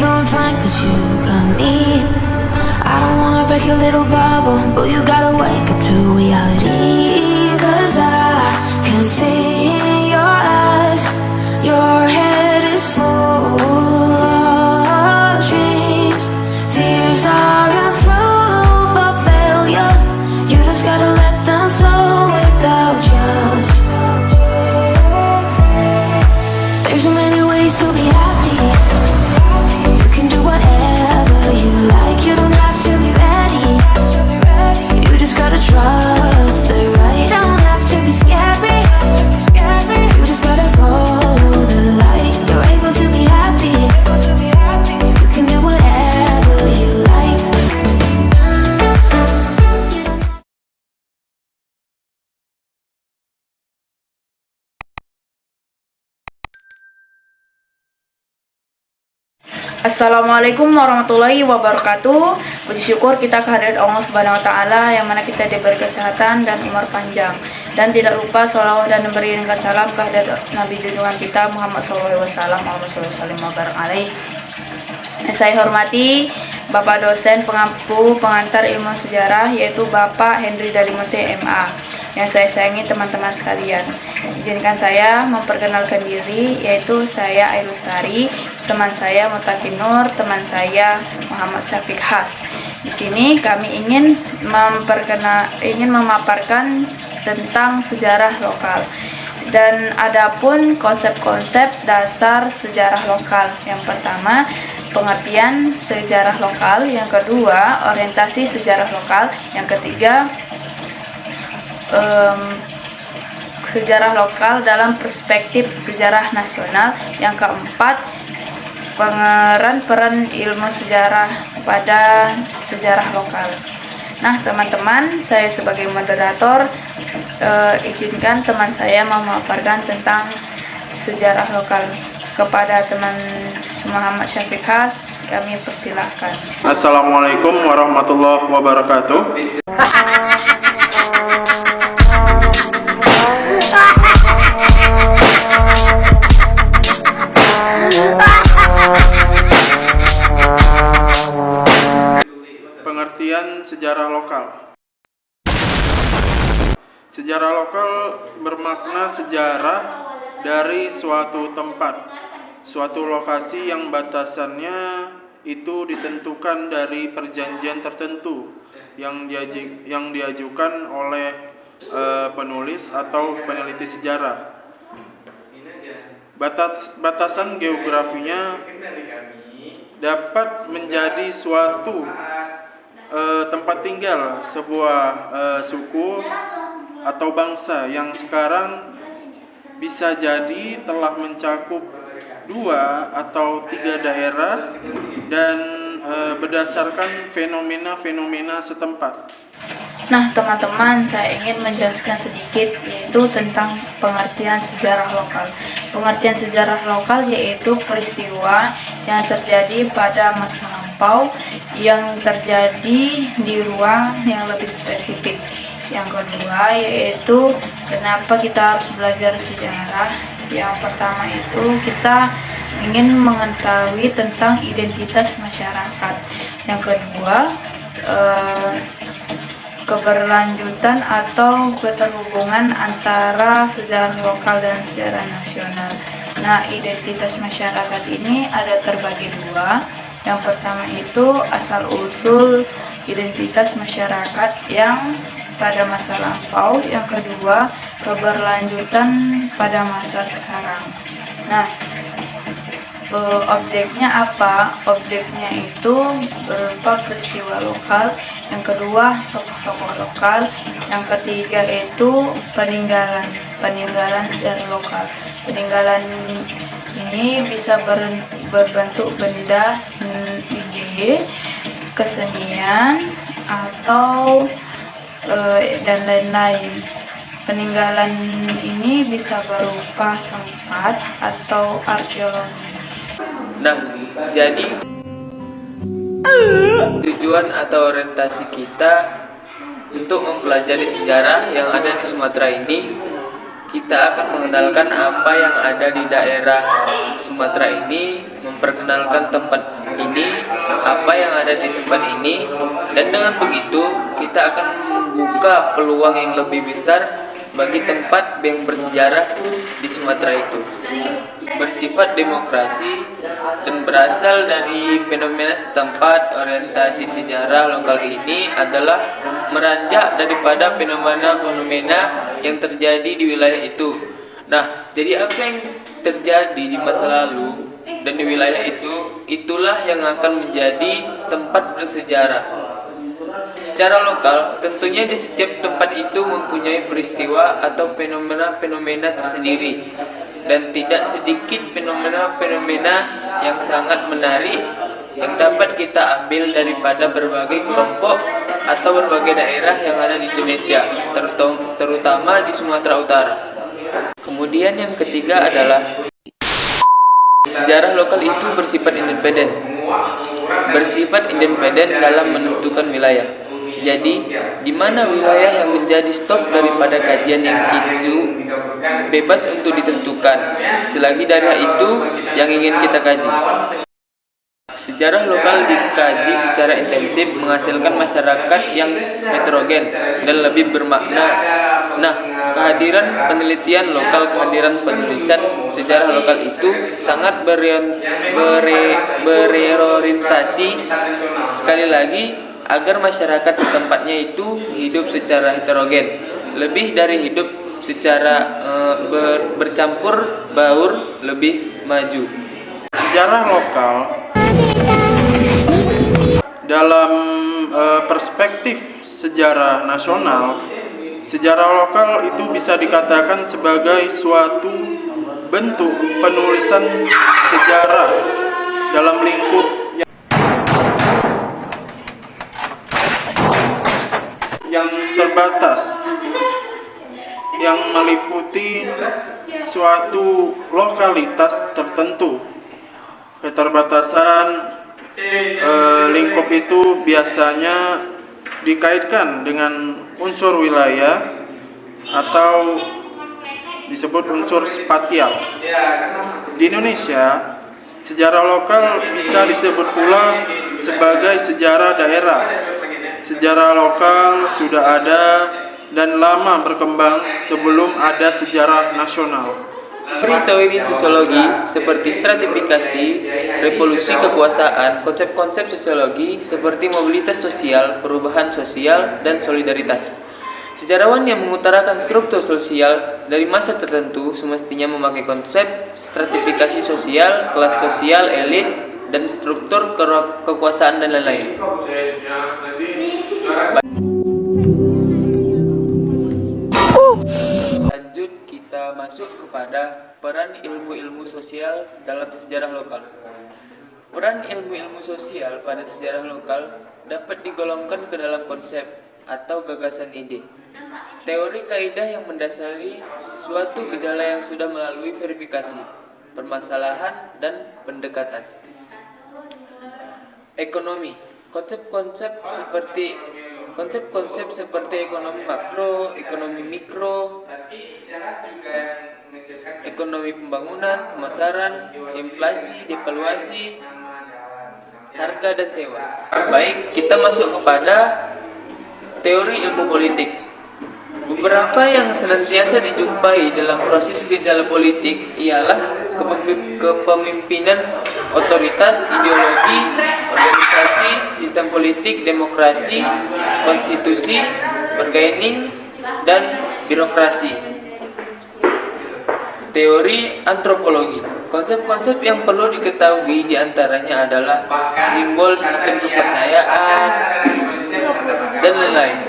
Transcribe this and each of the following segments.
doing fine 'cause you got me. I don't wanna break your little bubble, but you gotta wake up to reality. 'Cause I can see in your eyes, your head is full of dreams. Tears aren't proof of failure. You just gotta let them flow without judge. There's so many ways to be happy. You can do whatever you like. You don't have to be ready. You just gotta trust the right. Don't have to be scary. You just gotta follow the light. You're able to be happy. You can do whatever you like. Assalamualaikum warahmatullahi wabarakatuh. Puji syukur kita kehadirat Allah Subhanahu wa taala yang mana kita diberi kesehatan dan umur panjang. Dan tidak lupa sholawat dan berikan salam kehadirat Nabi junjungan kita Muhammad SAW. Yang saya hormati Bapak dosen pengampu pengantar ilmu sejarah yaitu Bapak Hendri Dalimunte MA. Yang saya sayangi teman-teman sekalian, izinkan saya memperkenalkan diri, yaitu saya Ailustari, teman saya Mutakin Nur, teman saya Muhammad Syafiq Has. Di sini kami ingin memaparkan tentang sejarah lokal dan adapun konsep-konsep dasar sejarah lokal. Yang pertama, pengertian sejarah lokal, yang kedua, orientasi sejarah lokal, yang ketiga, sejarah lokal dalam perspektif sejarah nasional, yang keempat, peran ilmu sejarah pada sejarah lokal. Nah teman-teman, saya sebagai moderator izinkan teman saya memaparkan tentang sejarah lokal. Kepada teman Muhammad Syafiq Has, kami persilahkan. Assalamualaikum warahmatullahi wabarakatuh. Pengertian sejarah lokal. Sejarah lokal bermakna sejarah dari suatu tempat, suatu lokasi yang batasannya itu ditentukan dari perjanjian tertentu yang diajukan oleh penulis atau peneliti sejarah. Batasan geografinya dapat menjadi suatu tempat tinggal sebuah suku atau bangsa yang sekarang bisa jadi telah mencakup 2 atau 3 daerah dan berdasarkan fenomena-fenomena setempat. Nah teman-teman, saya ingin menjelaskan sedikit yaitu tentang pengertian sejarah lokal. Pengertian sejarah lokal yaitu peristiwa yang terjadi pada masa lampau yang terjadi di ruang yang lebih spesifik. Yang kedua yaitu kenapa kita harus belajar sejarah. Yang pertama itu kita ingin mengetahui tentang identitas masyarakat. Yang kedua keberlanjutan atau keterhubungan antara sejarah lokal dan sejarah nasional. Nah, identitas masyarakat ini ada terbagi 2. Yang pertama itu asal-usul identitas masyarakat yang pada masa lampau. Yang kedua, keberlanjutan pada masa sekarang. Nah, objeknya apa? Objeknya itu berupa peristiwa lokal. Yang kedua, tokoh-tokoh lokal. Yang ketiga itu peninggalan sejarah lokal. Peninggalan ini bisa berbentuk benda, ide, kesenian, atau dan lain-lain. Peninggalan ini bisa berupa tempat atau arkeologi. Nah, jadi tujuan atau orientasi kita untuk mempelajari sejarah yang ada di Sumatera ini, kita akan mengenalkan apa yang ada di daerah Sumatera ini memperkenalkan tempat ini, apa yang ada di tempat ini, dan dengan begitu kita akan membuka peluang yang lebih besar bagi tempat yang bersejarah di Sumatera itu. Bersifat demokrasi dan berasal dari fenomena setempat, orientasi sejarah lokal ini adalah meranjak daripada fenomena-fenomena yang terjadi di wilayah itu. Nah, jadi apa yang terjadi di masa lalu dan di wilayah itu, itulah yang akan menjadi tempat bersejarah. Secara lokal, tentunya di setiap tempat itu mempunyai peristiwa atau fenomena-fenomena tersendiri, dan tidak sedikit fenomena-fenomena yang sangat menarik yang dapat kita ambil daripada berbagai kelompok atau berbagai daerah yang ada di Indonesia, terutama di Sumatera Utara. Kemudian yang ketiga adalah sejarah lokal itu bersifat independen. Bersifat independen dalam menentukan wilayah. Jadi, di mana wilayah yang menjadi stok daripada kajian yang itu bebas untuk ditentukan. Selagi daerah itu yang ingin kita kaji. Sejarah lokal dikaji secara intensif menghasilkan masyarakat yang heterogen dan lebih bermakna. Nah, kehadiran penelitian lokal, kehadiran penulisan sejarah lokal itu sangat berorientasi sekali lagi agar masyarakat di tempatnya itu hidup secara heterogen, lebih dari hidup secara bercampur baur, lebih maju. Sejarah lokal dalam perspektif sejarah nasional, sejarah lokal itu bisa dikatakan sebagai suatu bentuk penulisan sejarah dalam lingkup yang terbatas, yang meliputi suatu lokalitas tertentu. Keterbatasan lingkup itu biasanya dikaitkan dengan unsur wilayah atau disebut unsur spatial. Di Indonesia, sejarah lokal bisa disebut pula sebagai sejarah daerah. Sejarah lokal sudah ada dan lama berkembang sebelum ada sejarah nasional. Teori sosiologi seperti stratifikasi, revolusi kekuasaan, konsep-konsep sosiologi seperti mobilitas sosial, perubahan sosial, dan solidaritas. Sejarawan yang mengutarakan struktur sosial dari masa tertentu semestinya memakai konsep stratifikasi sosial, kelas sosial, elit, dan struktur kekuasaan dan lain-lain. Lanjut, kita masuk kepada peran ilmu-ilmu sosial dalam sejarah lokal. Peran ilmu-ilmu sosial pada sejarah lokal dapat digolongkan ke dalam konsep atau gagasan ide, teori kaidah yang mendasari suatu gejala yang sudah melalui verifikasi, permasalahan, dan pendekatan. Ekonomi, konsep-konsep seperti ekonomi makro, ekonomi mikro, ekonomi pembangunan, pemasaran, inflasi, devaluasi, harga dan sewa. Baik, kita masuk kepada teori ilmu politik. Beberapa yang senantiasa dijumpai dalam proses gejala politik ialah kepemimpinan, otoritas, ideologi, organisasi, sistem politik, demokrasi, konstitusi, bargaining, dan birokrasi. Teori antropologi. Konsep-konsep yang perlu diketahui diantaranya adalah simbol sistem kepercayaan dan lain-lain.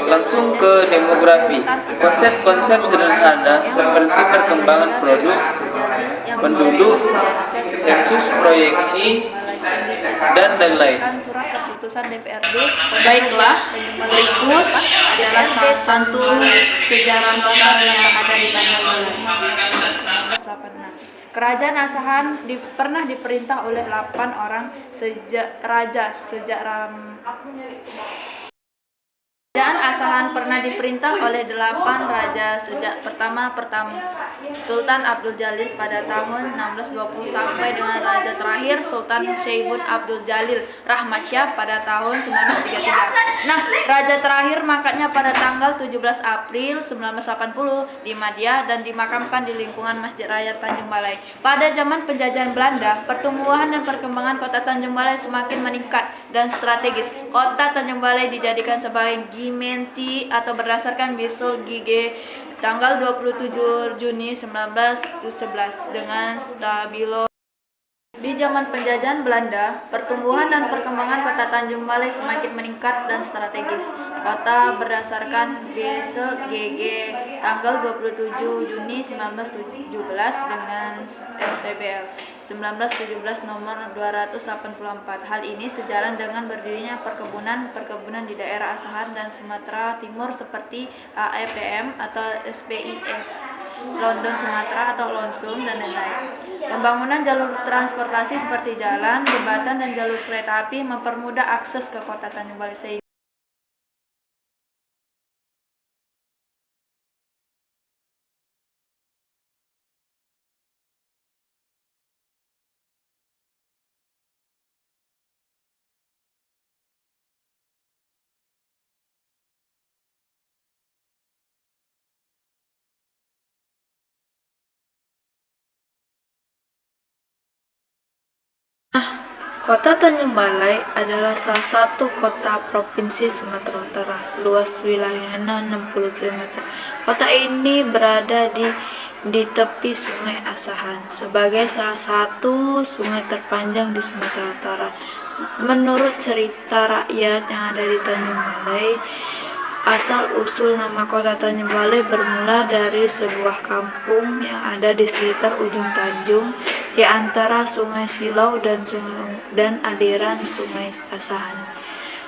Langsung ke demografi. Konsep-konsep sederhana seperti perkembangan penduduk, sensus proyeksi, dan lain-lain. Surat keputusan DPRD. Baiklah, berikut adalah salah satu sejarah lokal yang ada di Banyuwangi. 1986. Kerajaan Asahan pernah diperintah oleh 8 raja sejak Kerajaan Asahan pernah diperintah oleh 8 raja sejak pertama Sultan Abdul Jalil pada tahun 1620 sampai dengan raja terakhir Sultan Syaibun Abdul Jalil Rahmasyah pada tahun 1933. Nah, raja terakhir makanya pada tanggal 17 April 1980 di Madia dan dimakamkan di lingkungan Masjid Raya Tanjung Balai. Pada zaman penjajahan Belanda, pertumbuhan dan perkembangan kota Tanjung Balai semakin meningkat dan strategis. Kota Tanjung Balai dijadikan sebagai Gimenti atau berdasarkan Bisul Gige tanggal 27 Juni 1911 dengan stabilo. Di zaman penjajahan Belanda, pertumbuhan dan perkembangan kota Tanjung Balai semakin meningkat dan strategis. Kota berdasarkan Bisul GG tanggal 27 Juni 1917 dengan STBL 1917 nomor 284. Hal ini sejalan dengan berdirinya perkebunan di daerah Asahan dan Sumatera Timur seperti AEPM atau SPIF, London Sumatera atau Lonsum dan lain-lain. Pembangunan jalur transportasi seperti jalan, jembatan dan jalur kereta api mempermudah akses ke kota Tanjung Balai. Kota Tanjung Balai adalah salah satu kota provinsi Sumatera Utara. Luas wilayahnya 60 km. Kota ini berada di tepi Sungai Asahan sebagai salah satu sungai terpanjang di Sumatera Utara. Menurut cerita rakyat yang ada di Tanjung Balai, asal-usul nama kota Tanjung Balai bermula dari sebuah kampung yang ada di sekitar ujung Tanjung di antara Sungai Silau dan aliran Sungai Asahan.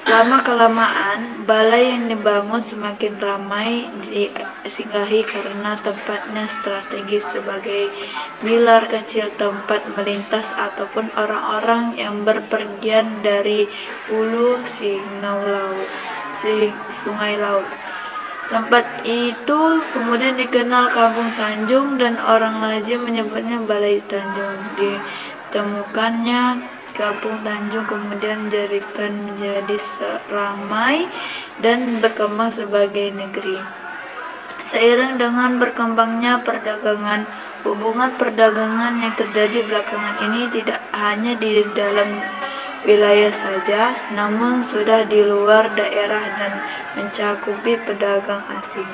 Lama-kelamaan, balai yang dibangun semakin ramai disinggahi karena tempatnya strategis sebagai bilar kecil tempat melintas ataupun orang-orang yang berpergian dari hulu Sungai Laut. Tempat itu kemudian dikenal Kampung Tanjung dan orang lazim menyebutnya Balai Tanjung. Ditemukannya Kampung Tanjung kemudian dijadikan menjadi ramai dan berkembang sebagai negeri. Seiring dengan berkembangnya perdagangan, hubungan perdagangan yang terjadi belakangan ini tidak hanya di dalam wilayah saja, namun sudah di luar daerah dan mencakupi pedagang asing.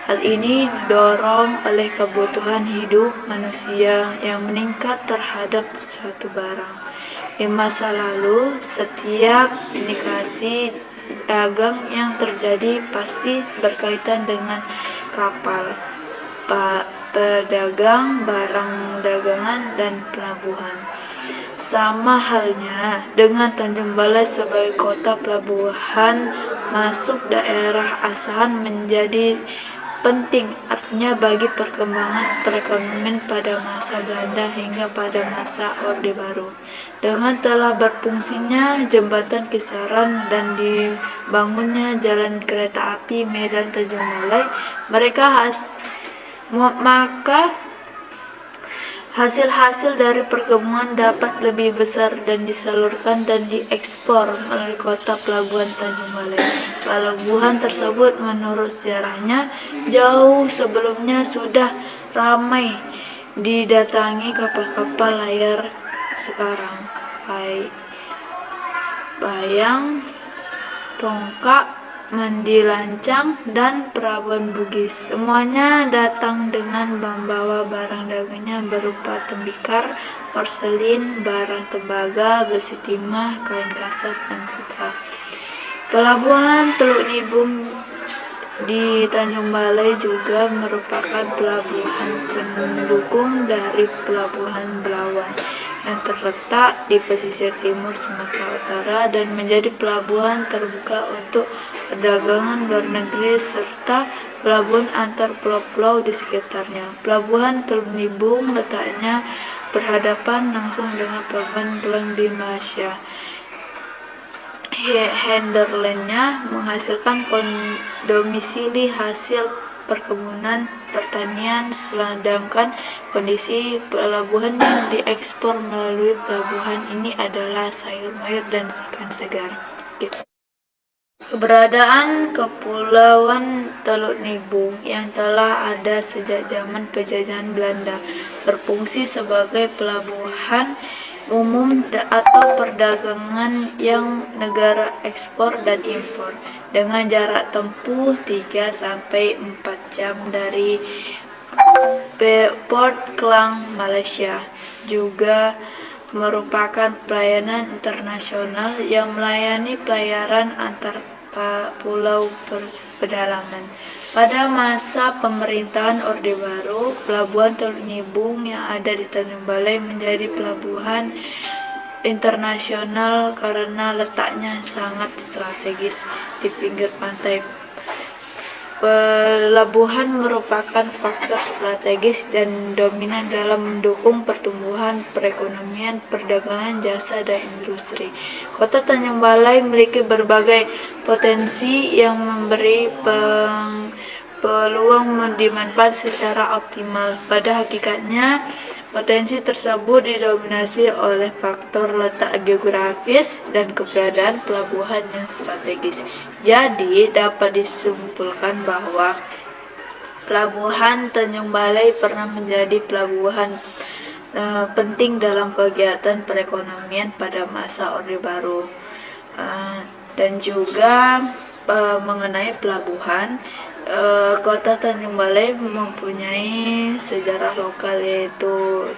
Hal ini didorong oleh kebutuhan hidup manusia yang meningkat terhadap suatu barang. Di masa lalu, setiap indikasi dagang yang terjadi pasti berkaitan dengan kapal, pedagang, barang dagangan, dan pelabuhan. Sama halnya dengan Tanjung Balai sebagai kota pelabuhan masuk daerah Asahan menjadi penting, artinya bagi perkembangan perekonomian pada masa Belanda hingga pada masa Orde Baru. Dengan telah berfungsinya jembatan Kisaran dan dibangunnya jalan kereta api Medan Tanjung Balai, maka hasil-hasil dari perkebunan dapat lebih besar dan disalurkan dan diekspor melalui kota pelabuhan Tanjung Balai. Pelabuhan tersebut menurut sejarahnya jauh sebelumnya sudah ramai didatangi kapal-kapal layar sekarang, Bayang, Tongkak, Mandi Lancang, dan Pelabuhan Bugis. Semuanya datang dengan membawa barang dagangnya berupa tembikar, porselin, barang tembaga, besi timah, kain kasar, dan sutra. Pelabuhan Teluk Nibung di Tanjung Balai juga merupakan pelabuhan pendukung dari Pelabuhan Belawan yang terletak di pesisir timur Sumatera Utara dan menjadi pelabuhan terbuka untuk perdagangan luar negeri serta pelabuhan antar pulau-pulau di sekitarnya. Pelabuhan Teluk Nibung letaknya berhadapan langsung dengan Pelabuhan Belang di Malaysia. hinterlandnya menghasilkan domisili hasil perkebunan pertanian, sedangkan kondisi pelabuhan yang diekspor melalui pelabuhan ini adalah sayur mayur dan ikan segar. Keberadaan Kepulauan Teluk Nibung yang telah ada sejak zaman penjajahan Belanda berfungsi sebagai pelabuhan umum atau perdagangan yang negara ekspor dan impor dengan jarak tempuh 3-4 jam dari Port Klang, Malaysia. Juga merupakan pelayanan internasional yang melayani pelayaran antar pulau pedalaman. Pada masa pemerintahan Orde Baru, Pelabuhan Teluk Nibung yang ada di Tanjung Balai menjadi pelabuhan internasional karena letaknya sangat strategis di pinggir pantai. Pelabuhan merupakan faktor strategis dan dominan dalam mendukung pertumbuhan perekonomian, perdagangan, jasa, dan industri. Kota Tanjung Balai memiliki berbagai potensi yang memberi peluang dimanfaatkan secara optimal. Pada hakikatnya, potensi tersebut didominasi oleh faktor letak geografis dan keberadaan pelabuhan yang strategis. Jadi, dapat disimpulkan bahwa Pelabuhan Tanjung Balai pernah menjadi pelabuhan penting dalam kegiatan perekonomian pada masa Orde Baru. Dan juga mengenai pelabuhan, Kota Tanjung Balai mempunyai sejarah lokal, yaitu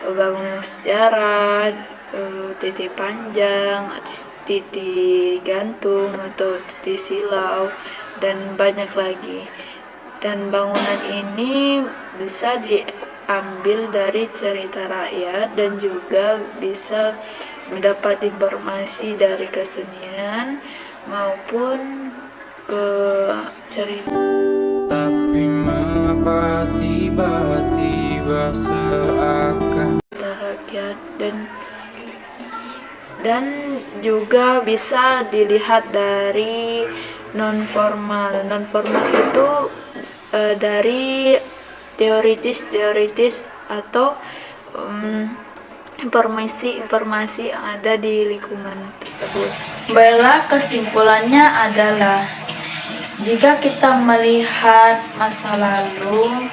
bangunan sejarah, titik panjang, titik gantung atau titik silau, dan banyak lagi. Dan bangunan ini bisa diambil dari cerita rakyat dan juga bisa mendapat informasi dari kesenian maupun ke cerita. Tapi mengapa tiba-tiba seakan Rakyat dan juga bisa dilihat dari non formal itu dari teoritis atau informasi yang ada di lingkungan tersebut. Baiklah, kesimpulannya adalah jika kita melihat masa lalu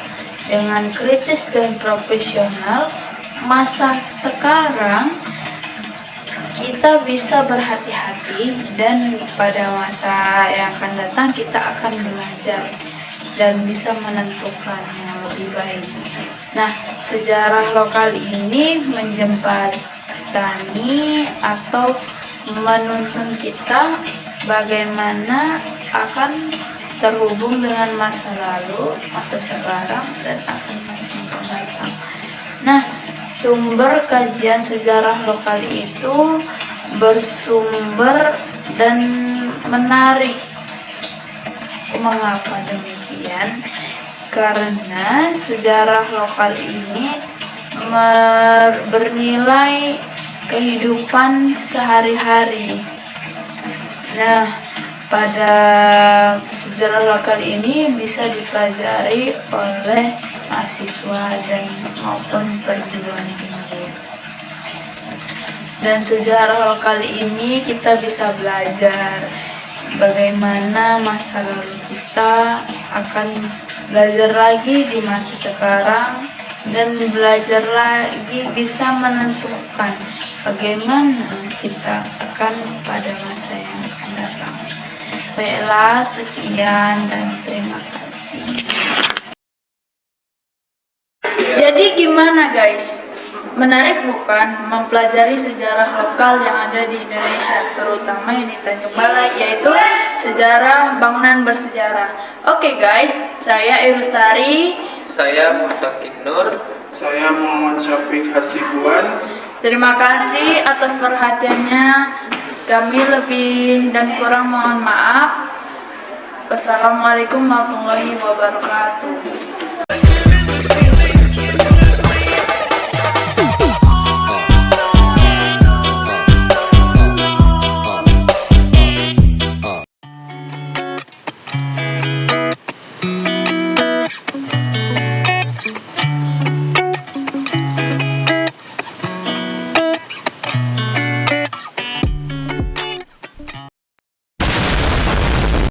dengan kritis dan profesional, masa sekarang kita bisa berhati-hati, dan pada masa yang akan datang kita akan belajar dan bisa menentukan yang lebih baik. Nah, sejarah lokal ini menjembatani atau menuntun kita bagaimana akan terhubung dengan masa lalu, masa sekarang, dan akan masa yang akan datang. Nah, sumber kajian sejarah lokal itu bersumber dan menarik. Mengapa demikian? Karena sejarah lokal ini bernilai kehidupan sehari-hari. Nah, pada sejarah lokal ini bisa dipelajari oleh mahasiswa dan maupun perguruan tinggi. Dan sejarah lokal ini kita bisa belajar bagaimana masa lalu kita, akan belajar lagi di masa sekarang, dan belajar lagi bisa menentukan bagaimana kita akan pada masa yang akan datang. Baiklah, sekian dan terima kasih. Jadi gimana guys? Menarik bukan mempelajari sejarah lokal yang ada di Indonesia, terutama yang di Tanjung Balai, yaitu sejarah bangunan bersejarah. Oke guys, saya Irustari. Saya Mutakin Nur. Saya Muhammad Syafiq Hasibuan. Terima kasih atas perhatiannya. Kami lebih dan kurang mohon maaf. Wassalamualaikum warahmatullahi wabarakatuh.